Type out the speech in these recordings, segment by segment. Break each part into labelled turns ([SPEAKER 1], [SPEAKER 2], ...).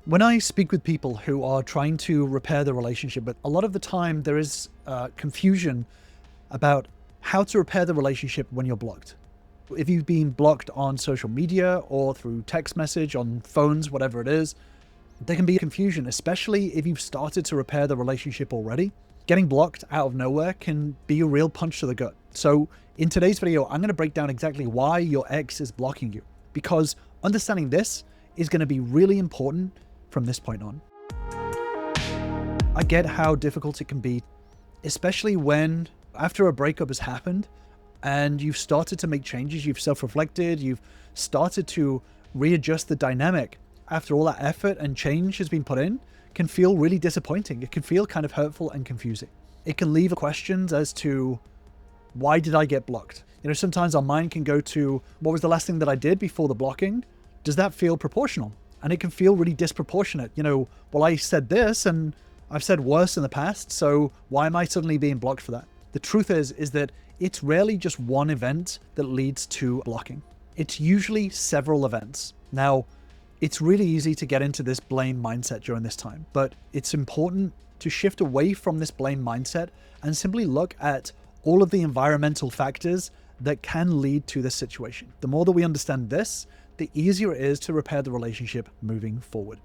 [SPEAKER 1] When I speak with people who are trying to repair the relationship, but a lot of the time there is confusion about how to repair the relationship when you're blocked. If you've been blocked on social media or through text message, on phones, whatever it is, there can be confusion, especially if you've started to repair the relationship already. Getting blocked out of nowhere can be a real punch to the gut. So in today's video, I'm going to break down exactly why your ex is blocking you, because understanding this is going to be really important from this point on. I get how difficult it can be, especially when after a breakup has happened and you've started to make changes, you've self-reflected, you've started to readjust the dynamic after all that effort and change has been put in, can feel really disappointing. It can feel kind of hurtful and confusing. It can leave questions as to, why did I get blocked? You know, sometimes our mind can go to, what was the last thing that I did before the blocking? Does that feel proportional? And it can feel really disproportionate. You know, well, I said this and I've said worse in the past, so why am I suddenly being blocked for that? The truth is that it's rarely just one event that leads to blocking. It's usually several events. Now, it's really easy to get into this blame mindset during this time, but it's important to shift away from this blame mindset and simply look at all of the environmental factors that can lead to this situation. The more that we understand this, the easier it is to repair the relationship moving forward.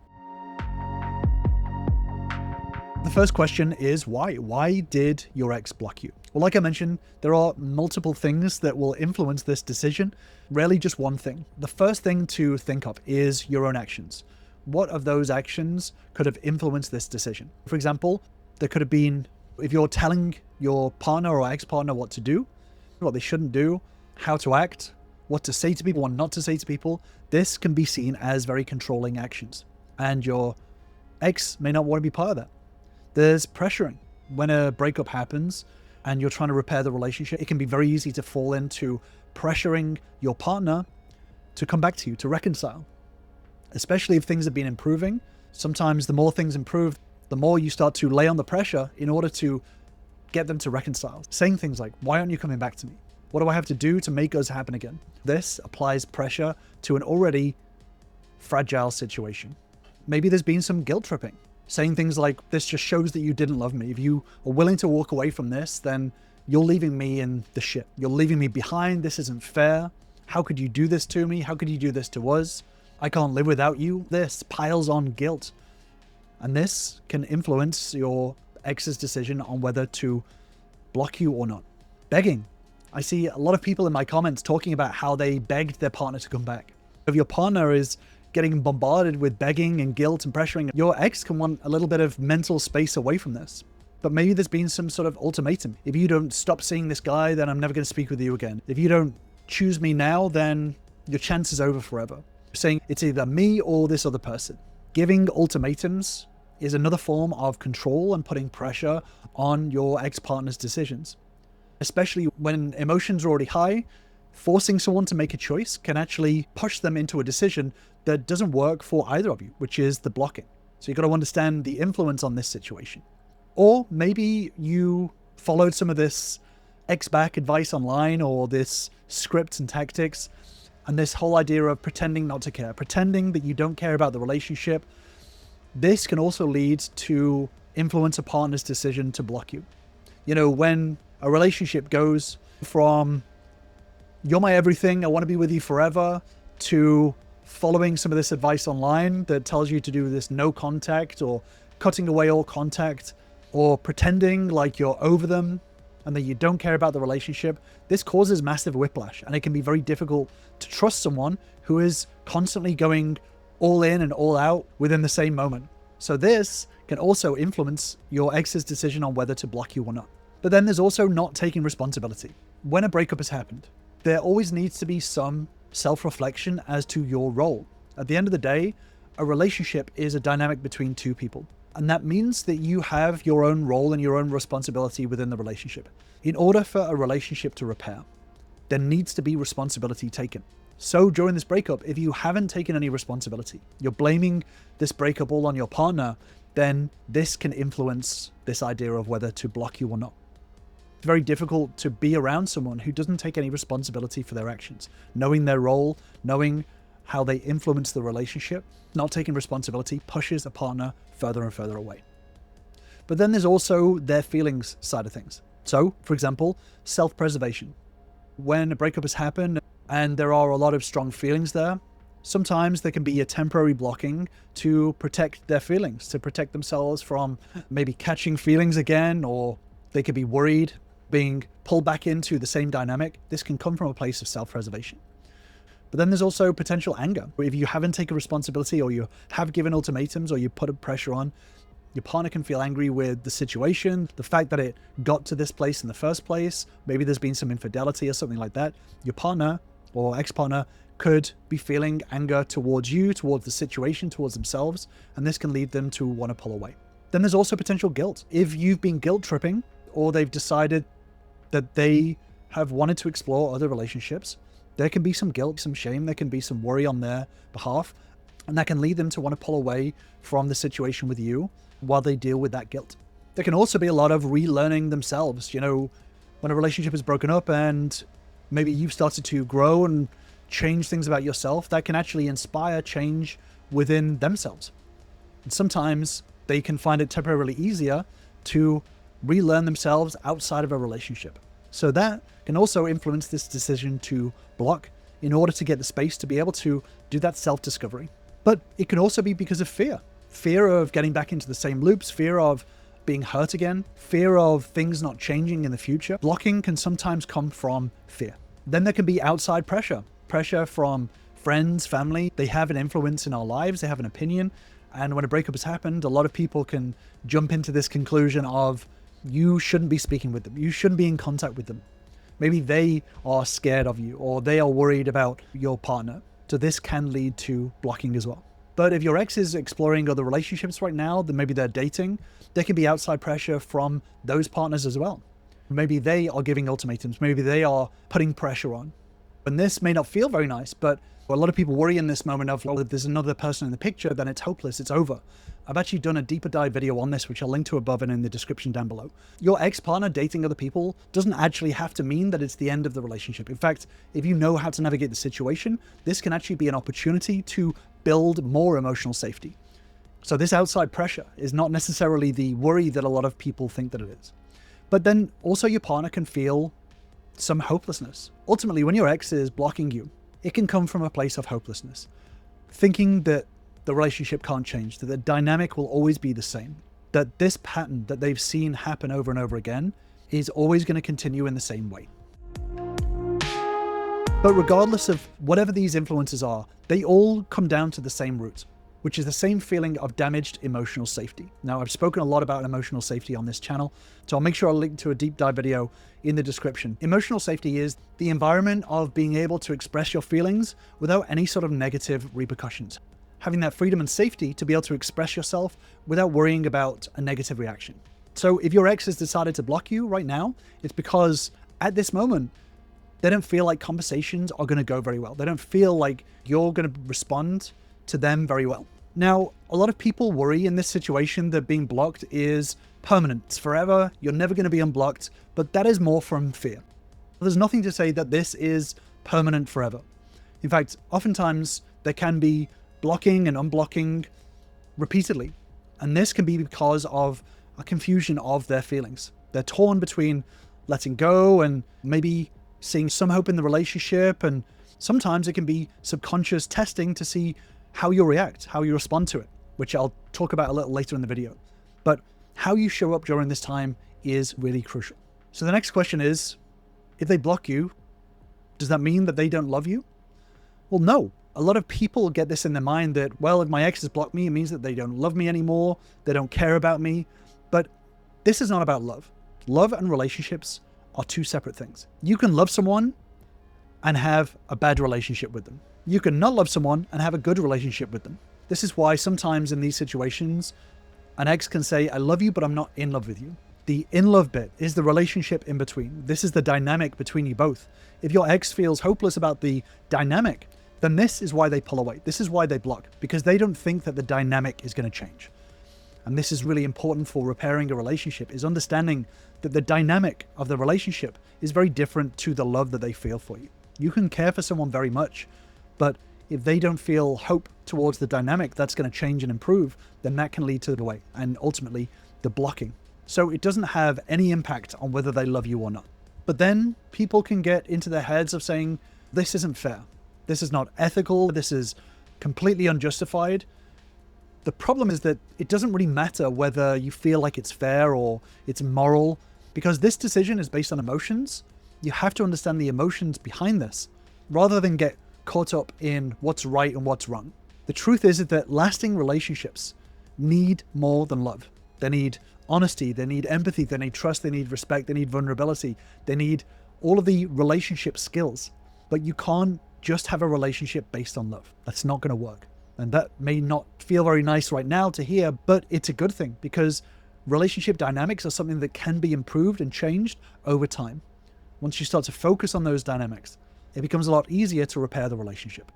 [SPEAKER 1] The first question is why? Why did your ex block you? Well, like I mentioned, there are multiple things that will influence this decision, rarely just one thing. The first thing to think of is your own actions. What of those actions could have influenced this decision? For example, there could have been, if you're telling your partner or ex-partner what to do, what they shouldn't do, how to act, what to say to people, what not to say to people, this can be seen as very controlling actions. And your ex may not want to be part of that. There's pressuring. When a breakup happens and you're trying to repair the relationship, it can be very easy to fall into pressuring your partner to come back to you, to reconcile. Especially if things have been improving. Sometimes the more things improve, the more you start to lay on the pressure in order to get them to reconcile. Saying things like, why aren't you coming back to me? What do I have to do to make us happen again? This applies pressure to an already fragile situation. Maybe there's been some guilt tripping. Saying things like, this just shows that you didn't love me. If you are willing to walk away from this, then you're leaving me in the shit. You're leaving me behind. This isn't fair. How could you do this to me? How could you do this to us? I can't live without you. This piles on guilt. And this can influence your ex's decision on whether to block you or not. Begging. I see a lot of people in my comments talking about how they begged their partner to come back. If your partner is getting bombarded with begging and guilt and pressuring, your ex can want a little bit of mental space away from this. But maybe there's been some sort of ultimatum. If you don't stop seeing this guy, then I'm never going to speak with you again. If you don't choose me now, then your chance is over forever. Saying it's either me or this other person. Giving ultimatums is another form of control and putting pressure on your ex-partner's decisions. Especially when emotions are already high, forcing someone to make a choice can actually push them into a decision that doesn't work for either of you, which is the blocking. So you've got to understand the influence on this situation. Or maybe you followed some of this ex-back advice online or this scripts and tactics and this whole idea of pretending not to care, pretending that you don't care about the relationship. This can also lead to influence a partner's decision to block you. You know, when a relationship goes from you're my everything, I want to be with you forever, to following some of this advice online that tells you to do this no contact or cutting away all contact or pretending like you're over them and that you don't care about the relationship, this causes massive whiplash, and it can be very difficult to trust someone who is constantly going all in and all out within the same moment. So this can also influence your ex's decision on whether to block you or not. But then there's also not taking responsibility. When a breakup has happened, there always needs to be some self-reflection as to your role. At the end of the day, a relationship is a dynamic between two people. And that means that you have your own role and your own responsibility within the relationship. In order for a relationship to repair, there needs to be responsibility taken. So during this breakup, if you haven't taken any responsibility, you're blaming this breakup all on your partner, then this can influence this idea of whether to block you or not. It's very difficult to be around someone who doesn't take any responsibility for their actions, knowing their role, knowing how they influence the relationship, not taking responsibility pushes a partner further and further away. But then there's also their feelings side of things. So, for example, self-preservation. When a breakup has happened and there are a lot of strong feelings there, sometimes there can be a temporary blocking to protect their feelings, to protect themselves from maybe catching feelings again, or they could be worried being pulled back into the same dynamic. This can come from a place of self-preservation. But then there's also potential anger. If you haven't taken responsibility, or you have given ultimatums, or you put pressure on, your partner can feel angry with the situation, the fact that it got to this place in the first place. Maybe there's been some infidelity or something like that. Your partner or ex-partner could be feeling anger towards you, towards the situation, towards themselves, and this can lead them to want to pull away. Then there's also potential guilt. If you've been guilt tripping, or they've decided that they have wanted to explore other relationships, there can be some guilt, some shame, there can be some worry on their behalf, and that can lead them to want to pull away from the situation with you while they deal with that guilt. There can also be a lot of relearning themselves. You know, when a relationship is broken up and maybe you've started to grow and change things about yourself, that can actually inspire change within themselves. And sometimes they can find it temporarily easier to relearn themselves outside of a relationship. So that can also influence this decision to block in order to get the space to be able to do that self-discovery. But it can also be because of fear. Fear of getting back into the same loops, fear of being hurt again, fear of things not changing in the future. Blocking can sometimes come from fear. Then there can be outside pressure. Pressure from friends, family. They have an influence in our lives, they have an opinion. And when a breakup has happened, a lot of people can jump into this conclusion of, you shouldn't be speaking with them, you shouldn't be in contact with them. Maybe they are scared of you, or they are worried about your partner. So this can lead to blocking as well. But if your ex is exploring other relationships right now, then maybe they're dating, there can be outside pressure from those partners as well. Maybe they are giving ultimatums, maybe they are putting pressure on. And this may not feel very nice, but a lot of people worry in this moment of, well, if there's another person in the picture, then it's hopeless, it's over. I've actually done a deeper dive video on this, which I'll link to above and in the description down below. Your ex-partner dating other people doesn't actually have to mean that it's the end of the relationship. In fact, if you know how to navigate the situation, this can actually be an opportunity to build more emotional safety. So this outside pressure is not necessarily the worry that a lot of people think that it is. But then also your partner can feel some hopelessness. Ultimately, when your ex is blocking you, it can come from a place of hopelessness, thinking that the relationship can't change, that the dynamic will always be the same, that this pattern that they've seen happen over and over again is always going to continue in the same way. But regardless of whatever these influences are, they all come down to the same root, which is the same feeling of damaged emotional safety. Now, I've spoken a lot about emotional safety on this channel, so I'll make sure I'll link to a deep dive video in the description. Emotional safety is the environment of being able to express your feelings without any sort of negative repercussions. Having that freedom and safety to be able to express yourself without worrying about a negative reaction. So if your ex has decided to block you right now, it's because at this moment, they don't feel like conversations are going to go very well. They don't feel like you're going to respond to them very well. Now, a lot of people worry in this situation that being blocked is permanent. It's forever. You're never going to be unblocked, but that is more from fear. There's nothing to say that this is permanent forever. In fact, oftentimes there can be blocking and unblocking repeatedly. And this can be because of a confusion of their feelings. They're torn between letting go and maybe seeing some hope in the relationship. And sometimes it can be subconscious testing to see how you react, how you respond to it, which I'll talk about a little later in the video. But how you show up during this time is really crucial. So the next question is, if they block you, does that mean that they don't love you? Well, no. A lot of people get this in their mind that, well, if my ex has blocked me, it means that they don't love me anymore, they don't care about me. But this is not about love. Love and relationships are two separate things. You can love someone and have a bad relationship with them. You can not love someone and have a good relationship with them. This is why sometimes in these situations, an ex can say, I love you, but I'm not in love with you. The in love bit is the relationship in between. This is the dynamic between you both. If your ex feels hopeless about the dynamic, then this is why they pull away. This is why they block, because they don't think that the dynamic is going to change. And this is really important for repairing a relationship, is understanding that the dynamic of the relationship is very different to the love that they feel for you. You can care for someone very much, but if they don't feel hope towards the dynamic that's going to change and improve, then that can lead to the way and ultimately the blocking. So it doesn't have any impact on whether they love you or not. But then people can get into their heads of saying, this isn't fair. This is not ethical. This is completely unjustified. The problem is that it doesn't really matter whether you feel like it's fair or it's moral, because this decision is based on emotions. You have to understand the emotions behind this rather than get caught up in what's right and what's wrong. The truth is that lasting relationships need more than love. They need honesty, they need empathy, they need trust, they need respect, they need vulnerability, they need all of the relationship skills. But you can't just have a relationship based on love. That's not going to work. And that may not feel very nice right now to hear, but it's a good thing because relationship dynamics are something that can be improved and changed over time. Once you start to focus on those dynamics, it becomes a lot easier to repair the relationship.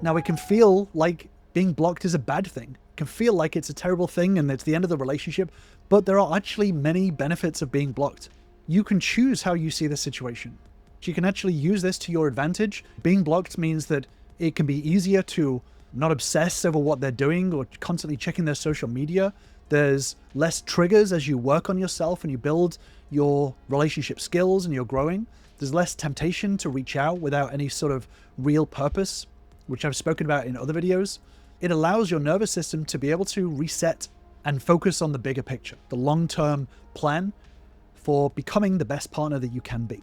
[SPEAKER 1] Now, it can feel like being blocked is a bad thing. It can feel like it's a terrible thing and it's the end of the relationship, but there are actually many benefits of being blocked. You can choose how you see the situation. You can actually use this to your advantage. Being blocked means that it can be easier to not obsess over what they're doing or constantly checking their social media. There's less triggers as you work on yourself and you build your relationship skills and you're growing. There's less temptation to reach out without any sort of real purpose, which I've spoken about in other videos. It allows your nervous system to be able to reset and focus on the bigger picture, the long-term plan for becoming the best partner that you can be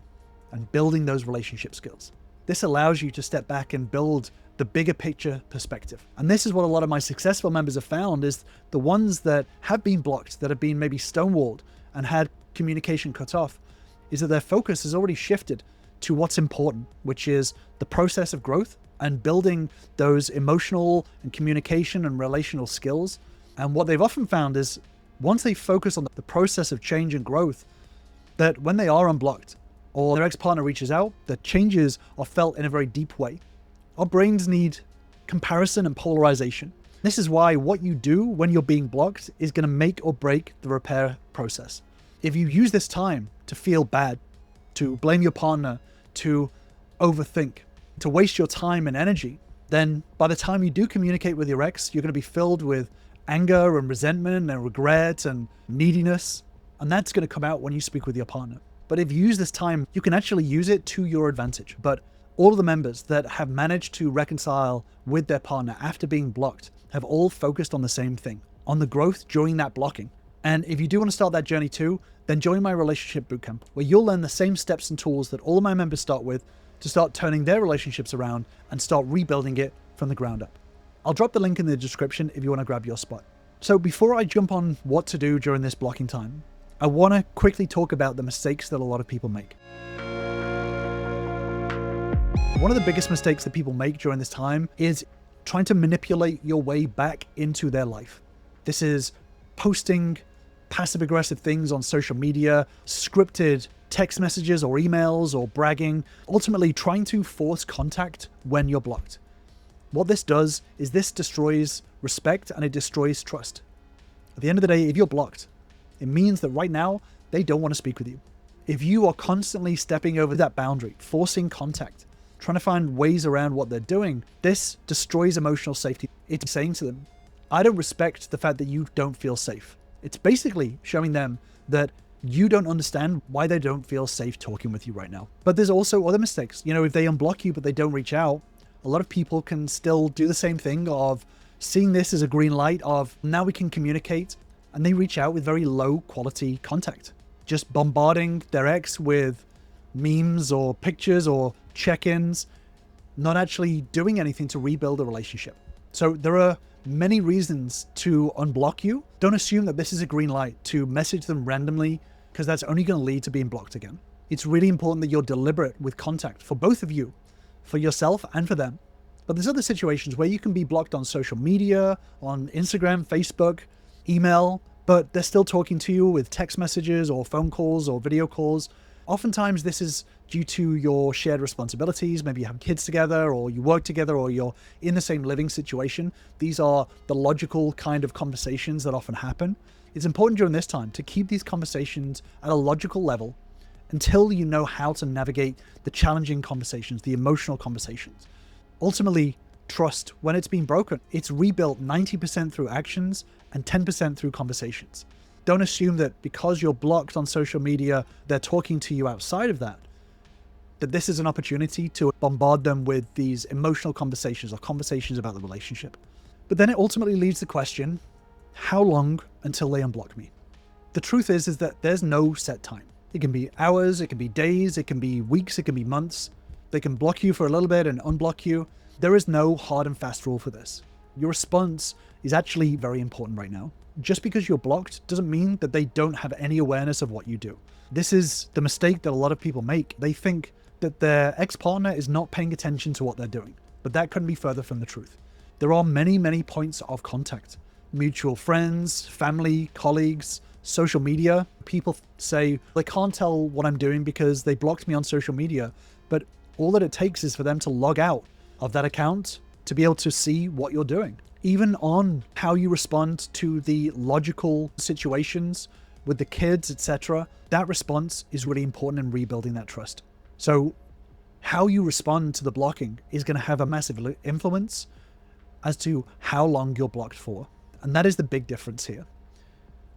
[SPEAKER 1] and building those relationship skills. This allows you to step back and build the bigger picture perspective. And this is what a lot of my successful members have found, is the ones that have been blocked, that have been maybe stonewalled and had communication cut off, is that their focus has already shifted to what's important, which is the process of growth and building those emotional and communication and relational skills. And what they've often found is once they focus on the process of change and growth, that when they are unblocked or their ex-partner reaches out, the changes are felt in a very deep way. Our brains need comparison and polarization. This is why what you do when you're being blocked is going to make or break the repair process. If you use this time to feel bad, to blame your partner, to overthink, to waste your time and energy, then by the time you do communicate with your ex, you're going to be filled with anger and resentment and regret and neediness. And that's going to come out when you speak with your partner. But if you use this time, you can actually use it to your advantage. But all of the members that have managed to reconcile with their partner after being blocked have all focused on the same thing, on the growth during that blocking. And if you do want to start that journey too, then join my Relationship Bootcamp, where you'll learn the same steps and tools that all of my members start with to start turning their relationships around and start rebuilding it from the ground up. I'll drop the link in the description if you want to grab your spot. So before I jump on what to do during this blocking time, I want to quickly talk about the mistakes that a lot of people make. One of the biggest mistakes that people make during this time is trying to manipulate your way back into their life. This is posting passive-aggressive things on social media, scripted text messages or emails or bragging, ultimately trying to force contact when you're blocked. What this does is this destroys respect and it destroys trust. At the end of the day, if you're blocked, it means that right now they don't want to speak with you. If you are constantly stepping over that boundary, forcing contact, trying to find ways around what they're doing, this destroys emotional safety. It's saying to them, I don't respect the fact that you don't feel safe. It's basically showing them that you don't understand why they don't feel safe talking with you right now. But there's also other mistakes. You know, if they unblock you but they don't reach out, a lot of people can still do the same thing of seeing this as a green light of now we can communicate, and they reach out with very low quality contact, just bombarding their ex with memes or pictures or check-ins, not actually doing anything to rebuild a relationship. So there are many reasons to unblock you. Don't assume that this is a green light to message them randomly, because that's only going to lead to being blocked again. It's really important that you're deliberate with contact for both of you, for yourself and for them. But there's other situations where you can be blocked on social media, on Instagram, Facebook, email, but they're still talking to you with text messages or phone calls or video calls. Oftentimes this is due to your shared responsibilities. Maybe you have kids together or you work together or you're in the same living situation. These are the logical kind of conversations that often happen. It's important during this time to keep these conversations at a logical level until you know how to navigate the challenging conversations, the emotional conversations. Ultimately, trust, when it's been broken, it's rebuilt 90% through actions and 10% through conversations. Don't assume that because you're blocked on social media, they're talking to you outside of that this is an opportunity to bombard them with these emotional conversations or conversations about the relationship. But then it ultimately leaves the question, how long until they unblock me? The truth is that there's no set time. It can be hours, it can be days, it can be weeks, it can be months. They can block you for a little bit and unblock you. There is no hard and fast rule for this. Your response is actually very important right now. Just because you're blocked doesn't mean that they don't have any awareness of what you do. This is the mistake that a lot of people make. They think that their ex-partner is not paying attention to what they're doing, but that couldn't be further from the truth. There are many, many points of contact. Mutual friends, family, colleagues, social media. People say they can't tell what I'm doing because they blocked me on social media, but all that it takes is for them to log out of that account to be able to see what you're doing. Even on how you respond to the logical situations with the kids, etc., that response is really important in rebuilding that trust. So how you respond to the blocking is going to have a massive influence as to how long you're blocked for. And that is the big difference here.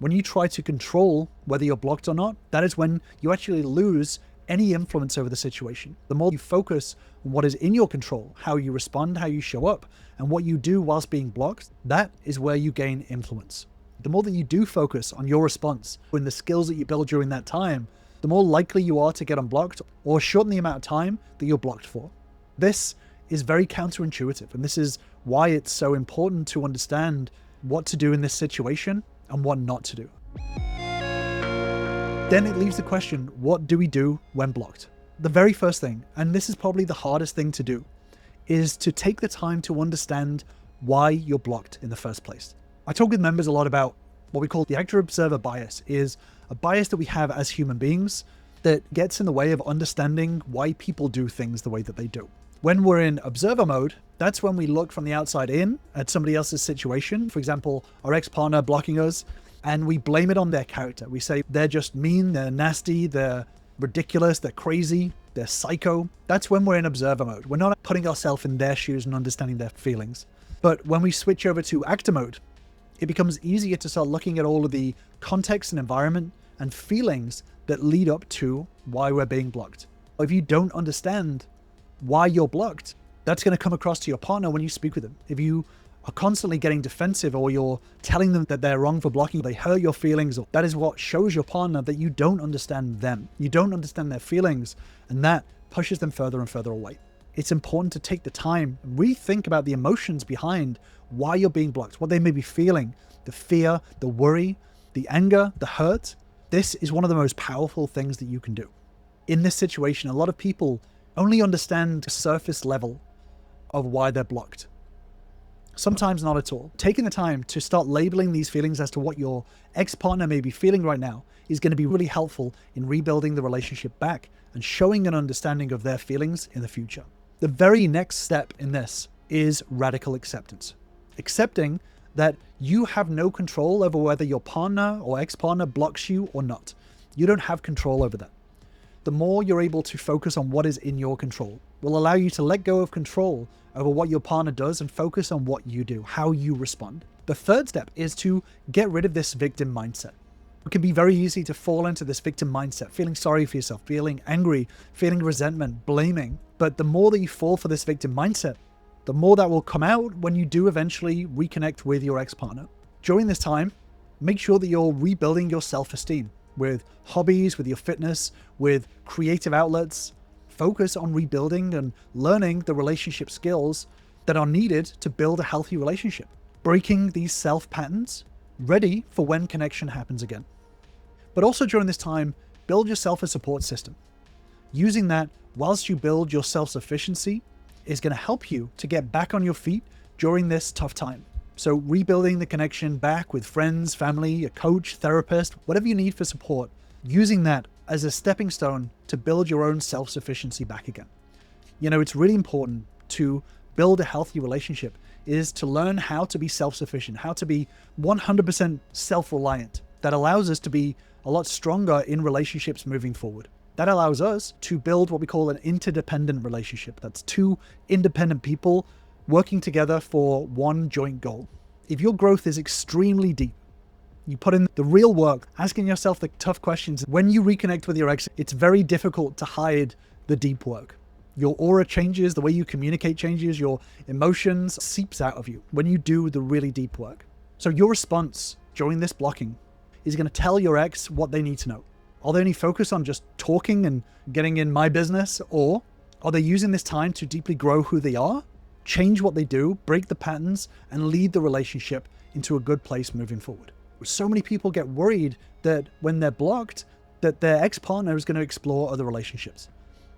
[SPEAKER 1] When you try to control whether you're blocked or not, that is when you actually lose any influence over the situation. The more you focus on what is in your control, how you respond, how you show up, and what you do whilst being blocked, that is where you gain influence. The more that you do focus on your response and the skills that you build during that time, the more likely you are to get unblocked or shorten the amount of time that you're blocked for. This is very counterintuitive, and this is why it's so important to understand what to do in this situation and what not to do. Then it leaves the question, what do we do when blocked? The very first thing, and this is probably the hardest thing to do, is to take the time to understand why you're blocked in the first place. I talk with members a lot about what we call the actor-observer bias, is a bias that we have as human beings that gets in the way of understanding why people do things the way that they do. When we're in observer mode, that's when we look from the outside in at somebody else's situation. For example, our ex-partner blocking us, and we blame it on their character. We say they're just mean, they're nasty, they're ridiculous, they're crazy, they're psycho. That's when we're in observer mode. We're not putting ourselves in their shoes and understanding their feelings. But when we switch over to actor mode, it becomes easier to start looking at all of the context and environment and feelings that lead up to why we're being blocked. If you don't understand why you're blocked, that's going to come across to your partner when you speak with them. If you are constantly getting defensive or you're telling them that they're wrong for blocking, they hurt your feelings, that is what shows your partner that you don't understand them. You don't understand their feelings, and that pushes them further and further away. It's important to take the time and rethink about the emotions behind why you're being blocked, what they may be feeling, the fear, the worry, the anger, the hurt. This is one of the most powerful things that you can do. In this situation, a lot of people only understand the surface level of why they're blocked. Sometimes not at all. Taking the time to start labeling these feelings as to what your ex-partner may be feeling right now is going to be really helpful in rebuilding the relationship back and showing an understanding of their feelings in the future. The very next step in this is radical acceptance. Accepting that you have no control over whether your partner or ex-partner blocks you or not. You don't have control over that. The more you're able to focus on what is in your control will allow you to let go of control over what your partner does and focus on what you do, how you respond. The third step is to get rid of this victim mindset. It can be very easy to fall into this victim mindset, feeling sorry for yourself, feeling angry, feeling resentment, blaming. But the more that you fall for this victim mindset, the more that will come out when you do eventually reconnect with your ex-partner. During this time, make sure that you're rebuilding your self-esteem with hobbies, with your fitness, with creative outlets. Focus on rebuilding and learning the relationship skills that are needed to build a healthy relationship. Breaking these self-patterns, ready for when connection happens again. But also during this time, build yourself a support system. Using that whilst you build your self-sufficiency is going to help you to get back on your feet during this tough time. So rebuilding the connection back with friends, family, a coach, therapist, whatever you need for support, using that as a stepping stone to build your own self-sufficiency back again. You know, it's really important to build a healthy relationship is to learn how to be self-sufficient, how to be 100% self-reliant. That allows us to be a lot stronger in relationships moving forward. That allows us to build what we call an interdependent relationship. That's two independent people working together for one joint goal. If your growth is extremely deep, you put in the real work, asking yourself the tough questions. When you reconnect with your ex, it's very difficult to hide the deep work. Your aura changes, the way you communicate changes, your emotions seeps out of you when you do the really deep work. So your response during this blocking is going to tell your ex what they need to know. Are they only focused on just talking and getting in my business, or are they using this time to deeply grow who they are, change what they do, break the patterns, and lead the relationship into a good place moving forward? So many people get worried that when they're blocked, that their ex-partner is going to explore other relationships.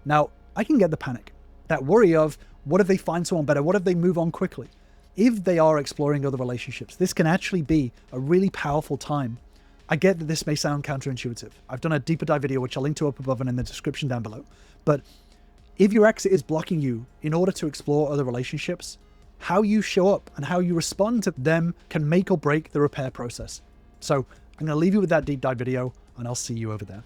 [SPEAKER 1] Now, I can get the panic, that worry of what if they find someone better? What if they move on quickly? If they are exploring other relationships, this can actually be a really powerful time. I get that this may sound counterintuitive. I've done a deeper dive video, which I'll link to up above and in the description down below. But if your ex is blocking you in order to explore other relationships, how you show up and how you respond to them can make or break the repair process. So I'm going to leave you with that deep dive video, and I'll see you over there.